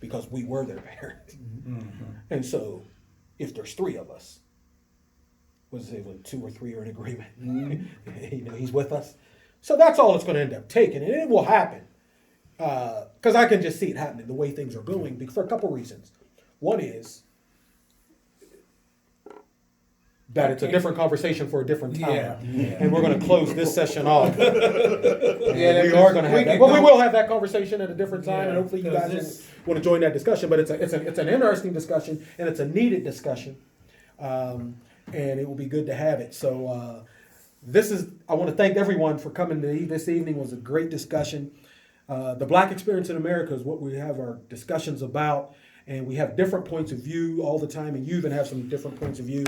Speaker 1: Because we were their parents. And so, if there's 3 of us, let's say when 2 or 3 are in agreement, you know, he's with us. So that's all it's going to end up taking, and it will happen. Because I can just see it happening the way things are going for a couple reasons. One is that it's a different conversation for a different time,
Speaker 2: Yeah.
Speaker 1: and we're going to close this session off.
Speaker 2: Yeah,
Speaker 1: We are going to have that. Well, we will have that conversation at a different time, and
Speaker 2: Yeah,
Speaker 1: hopefully you
Speaker 2: because
Speaker 1: guys
Speaker 2: this-
Speaker 1: want to join that discussion. But it's an interesting discussion, and it's a needed discussion, and it will be good to have it. So I want to thank everyone for coming this evening. It was a great discussion. The Black experience in America is what we have our discussions about, and we have different points of view all the time, and you even have some different points of view.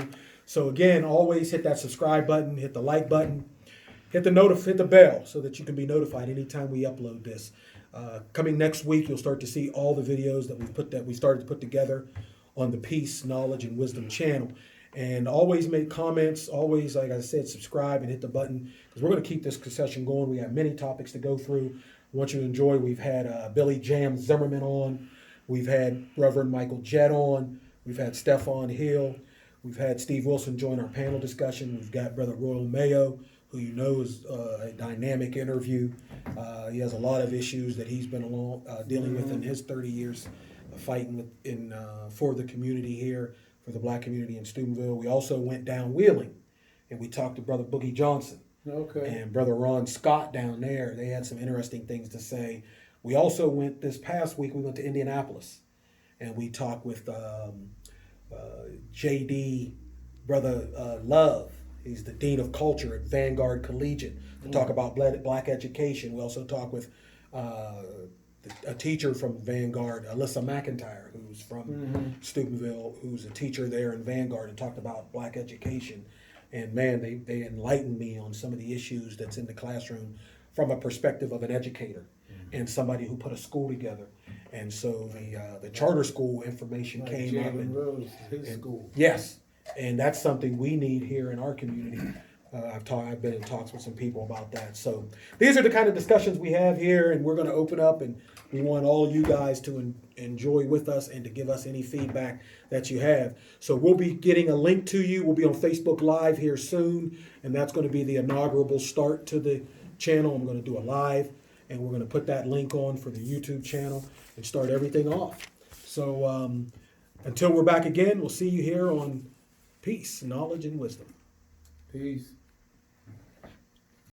Speaker 1: So again, always hit that subscribe button, hit the like button. hit the bell so that you can be notified anytime we upload this. Coming next week, you'll start to see all the videos that we started to put together on the Peace, Knowledge, and Wisdom channel. And always make comments. Always, like I said, subscribe and hit the button because we're going to keep this session going. We have many topics to go through. I want you to enjoy. We've had Billy Jam Zimmerman on. We've had Reverend Michael Jett on. We've had Stephon Hill. We've had Steve Wilson join our panel discussion. We've got Brother Royal Mayo, who you know is a dynamic interview. He has a lot of issues that he's been dealing with in his 30 years of fighting for the community here, for the black community in Steubenville. We also went down Wheeling, and we talked to Brother Boogie Johnson.
Speaker 2: Okay.
Speaker 1: And Brother Ron Scott down there. They had some interesting things to say. We also went this past week, we went to Indianapolis, and we talked with JD, Brother Love. He's the Dean of Culture at Vanguard Collegiate to talk about black education. We also talked with a teacher from Vanguard, Alyssa McIntyre, who's from Steubenville, who's a teacher there in Vanguard, and talked about black education. And man, they enlightened me on some of the issues that's in the classroom from a perspective of an educator and somebody who put a school together. And so the charter school information
Speaker 2: Like
Speaker 1: came up.
Speaker 2: Jalen Rose, his school.
Speaker 1: Yes, and that's something we need here in our community. I've been in talks with some people about that. So these are the kind of discussions we have here, and we're going to open up, and we want all you guys to enjoy with us and to give us any feedback that you have. So we'll be getting a link to you. We'll be on Facebook Live here soon, and that's going to be the inaugural start to the channel. I'm going to do a live, and we're going to put that link on for the YouTube channel and start everything off. So until we're back again, we'll see you here on Peace, Knowledge, and Wisdom.
Speaker 2: Peace.